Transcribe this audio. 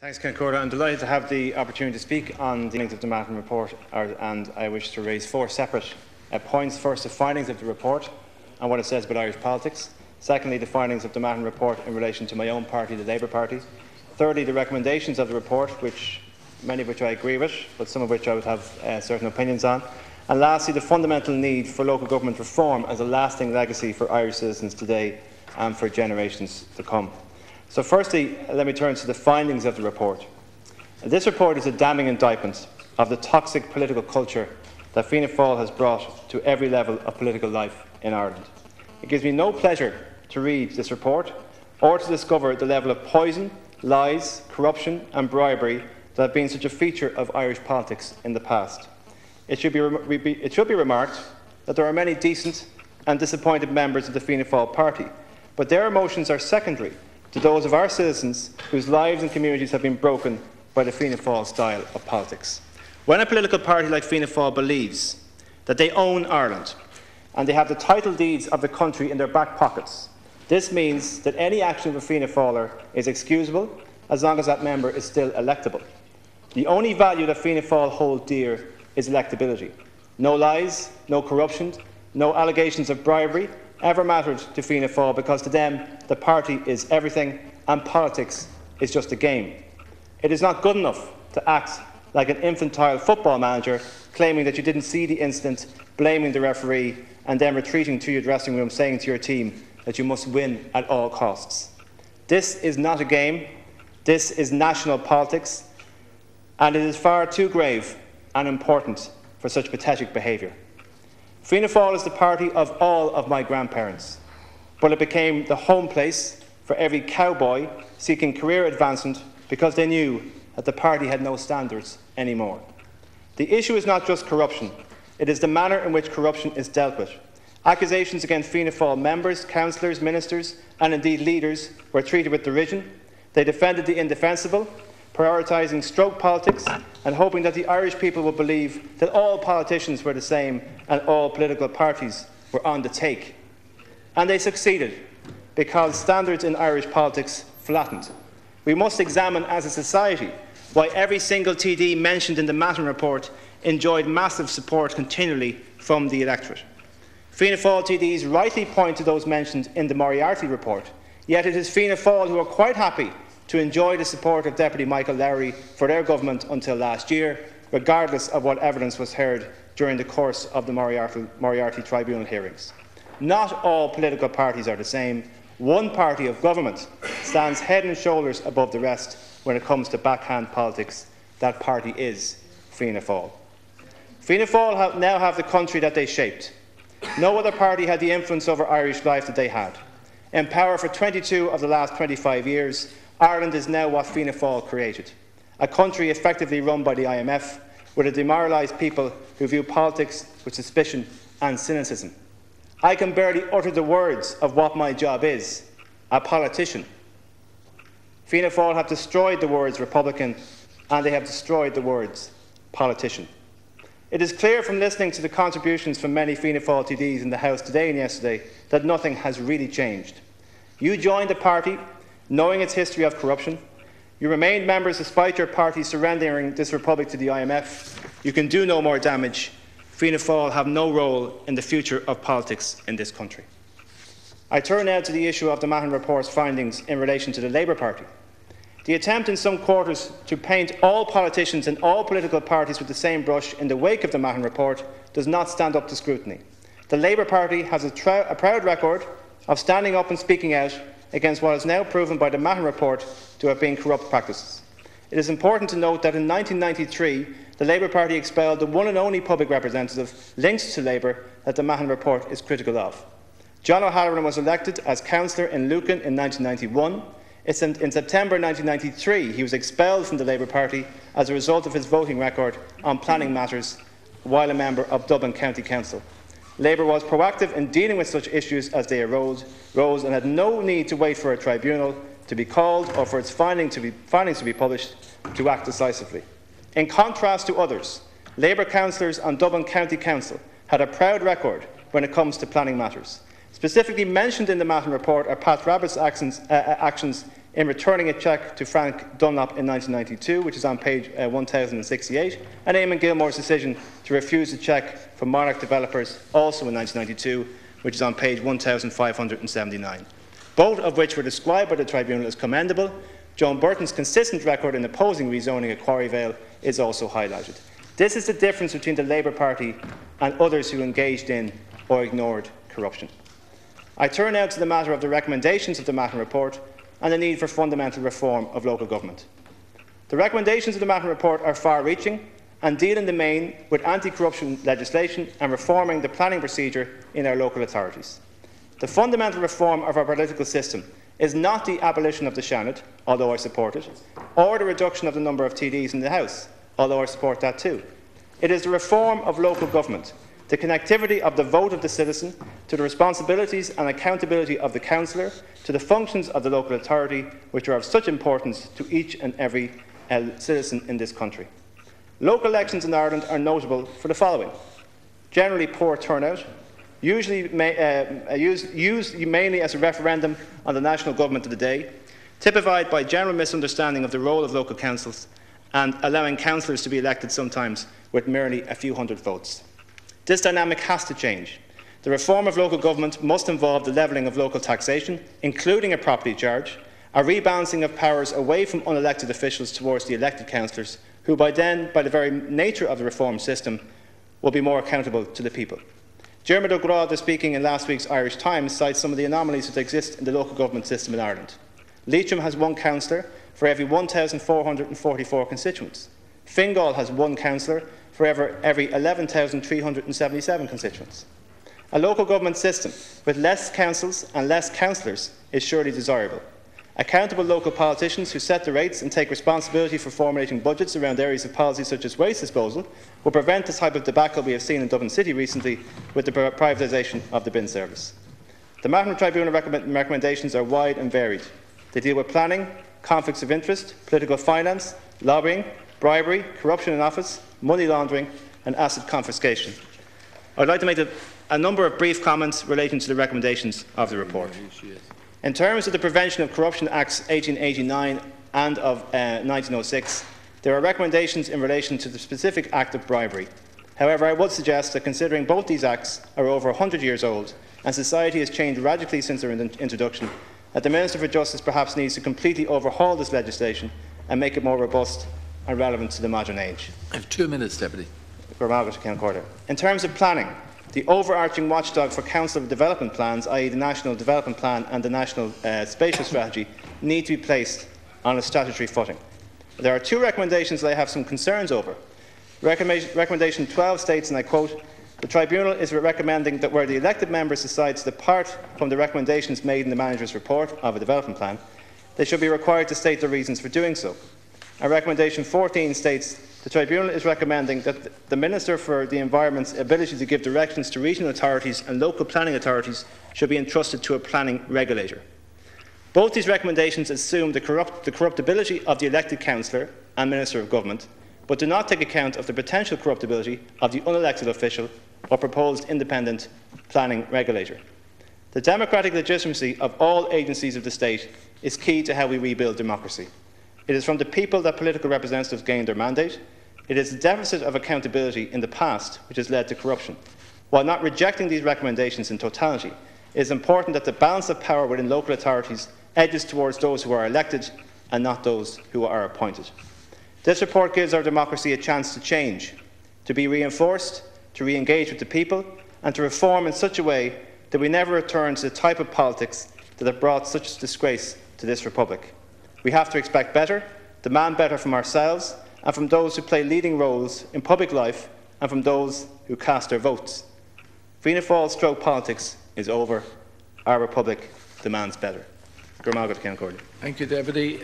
Thanks, Concordia. I'm delighted to have the opportunity to speak on the findings of the Mahon report, and I wish to raise four separate points. First, the findings of the report and what it says about Irish politics. Secondly, the findings of the Mahon report in relation to my own party, the Labour Party. Thirdly, the recommendations of the report, many of which I agree with, but some of which I would have certain opinions on. And lastly, the fundamental need for local government reform as a lasting legacy for Irish citizens today and for generations to come. So firstly, let me turn to the findings of the report. This report is a damning indictment of the toxic political culture that Fianna Fáil has brought to every level of political life in Ireland. It gives me no pleasure to read this report or to discover the level of poison, lies, corruption and bribery that have been such a feature of Irish politics in the past. It should be remarked that there are many decent and disappointed members of the Fianna Fáil party, but their emotions are secondary to those of our citizens whose lives and communities have been broken by the Fianna Fáil style of politics. When a political party like Fianna Fáil believes that they own Ireland and they have the title deeds of the country in their back pockets, this means that any action of a Fianna Fáiler is excusable as long as that member is still electable. The only value that Fianna Fáil hold dear is electability. No lies, no corruption, no allegations of bribery ever mattered to Fianna Fáil, because to them the party is everything and politics is just a game. It is not good enough to act like an infantile football manager, claiming that you didn't see the incident, blaming the referee and then retreating to your dressing room saying to your team that you must win at all costs. This is not a game, this is national politics, and it is far too grave and important for such pathetic behaviour. Fianna Fáil is the party of all of my grandparents, but it became the home place for every cowboy seeking career advancement because they knew that the party had no standards anymore. The issue is not just corruption, it is the manner in which corruption is dealt with. Accusations against Fianna Fáil members, councillors, ministers and indeed leaders were treated with derision. They defended the indefensible, prioritising stroke politics and hoping that the Irish people would believe that all politicians were the same and all political parties were on the take. And they succeeded, because standards in Irish politics flattened. We must examine as a society why every single TD mentioned in the Mahon report enjoyed massive support continually from the electorate. Fianna Fáil TDs rightly point to those mentioned in the Moriarty report, yet it is Fianna Fáil who are quite happy to enjoy the support of Deputy Michael Lowry for their government until last year, regardless of what evidence was heard during the course of the Moriarty Tribunal hearings. Not all political parties are the same. One party of government stands head and shoulders above the rest when it comes to backhand politics. That party is Fianna Fáil. Fianna Fáil now have the country that they shaped. No other party had the influence over Irish life that they had. In power for 22 of the last 25 years, Ireland is now what Fianna Fáil created, a country effectively run by the IMF, with a demoralised people who view politics with suspicion and cynicism. I can barely utter the words of what my job is, a politician. Fianna Fáil have destroyed the words Republican and they have destroyed the words politician. It is clear from listening to the contributions from many Fianna Fáil TDs in the House today and yesterday that nothing has really changed. You joined the party knowing its history of corruption. You remained members despite your party surrendering this republic to the IMF. You can do no more damage. Fianna Fáil have no role in the future of politics in this country. I turn now to the issue of the Mahon report's findings in relation to the Labour Party. The attempt in some quarters to paint all politicians and all political parties with the same brush in the wake of the Mahon report does not stand up to scrutiny. The Labour Party has a proud record of standing up and speaking out against what is now proven by the Mahon report to have been corrupt practices. It is important to note that in 1993, the Labour Party expelled the one and only public representative linked to Labour that the Mahon report is critical of. John O'Halloran was elected as councillor in Lucan in 1991. In September 1993, he was expelled from the Labour Party as a result of his voting record on planning matters while a member of Dublin County Council. Labour was proactive in dealing with such issues as they arose and had no need to wait for a tribunal to be called or for its findings to be published to act decisively. In contrast to others, Labour councillors on Dublin County Council had a proud record when it comes to planning matters. Specifically mentioned in the Mahon report are Pat Rabbitt's actions in returning a cheque to Frank Dunlop in 1992, which is on page 1068, and Eamon Gilmore's decision to refuse a cheque from Monarch Developers, also in 1992, which is on page 1579. Both of which were described by the Tribunal as commendable. Joan Burton's consistent record in opposing rezoning at Quarryvale is also highlighted. This is the difference between the Labour Party and others who engaged in or ignored corruption. I turn now to the matter of the recommendations of the Mahon Report and the need for fundamental reform of local government. The recommendations of the Mahon Report are far-reaching and deal in the main with anti-corruption legislation and reforming the planning procedure in our local authorities. The fundamental reform of our political system is not the abolition of the Seanad, although I support it, or the reduction of the number of TDs in the House, although I support that too. It is the reform of local government, the connectivity of the vote of the citizen to the responsibilities and accountability of the councillor, to the functions of the local authority, which are of such importance to each and every citizen in this country. Local elections in Ireland are notable for the following: generally poor turnout, used mainly as a referendum on the national government of the day, typified by general misunderstanding of the role of local councils and allowing councillors to be elected sometimes with merely a few hundred votes. This dynamic has to change. The reform of local government must involve the levelling of local taxation, including a property charge, a rebalancing of powers away from unelected officials towards the elected councillors, who by then, by the very nature of the reform system, will be more accountable to the people. Diarmuid O'Grady, speaking in last week's Irish Times, cites some of the anomalies that exist in the local government system in Ireland. Leitrim has one councillor for every 1,444 constituents. Fingal has one councillor for every 11,377 constituents. A local government system with less councils and less councillors is surely desirable. Accountable local politicians who set the rates and take responsibility for formulating budgets around areas of policy such as waste disposal will prevent the type of debacle we have seen in Dublin City recently with the privatisation of the bin service. The Mahon Tribunal recommendations are wide and varied. They deal with planning, conflicts of interest, political finance, lobbying, bribery, corruption in office, money laundering and asset confiscation. I would like to make a number of brief comments relating to the recommendations of the report. In terms of the Prevention of Corruption Acts 1889 and of 1906, there are recommendations in relation to the specific act of bribery. However, I would suggest that considering both these acts are over 100 years old and society has changed radically since their introduction, that the Minister for Justice perhaps needs to completely overhaul this legislation and make it more robust and relevant to the modern age. I have 2 minutes, Deputy. In terms of planning, the overarching watchdog for council development plans, i.e. the National Development Plan and the National Spatial Strategy, need to be placed on a statutory footing. There are two recommendations that I have some concerns over. Recommendation 12 states, and I quote, "The Tribunal is recommending that where the elected members decide to depart from the recommendations made in the Manager's report of a development plan, they should be required to state the reasons for doing so." And Recommendation 14 states, "The Tribunal is recommending that the Minister for the Environment's ability to give directions to regional authorities and local planning authorities should be entrusted to a planning regulator." Both these recommendations assume the corruptibility of the elected councillor and Minister of Government, but do not take account of the potential corruptibility of the unelected official or proposed independent planning regulator. The democratic legitimacy of all agencies of the state is key to how we rebuild democracy. It is from the people that political representatives gain their mandate. It is the deficit of accountability in the past which has led to corruption. While not rejecting these recommendations in totality, it is important that the balance of power within local authorities edges towards those who are elected and not those who are appointed. This report gives our democracy a chance to change, to be reinforced, to re-engage with the people and to reform in such a way that we never return to the type of politics that have brought such disgrace to this republic. We have to expect better, demand better from ourselves and from those who play leading roles in public life and from those who cast their votes. Fianna Fáil stroke politics is over. Our republic demands better. Thank you, Deputy.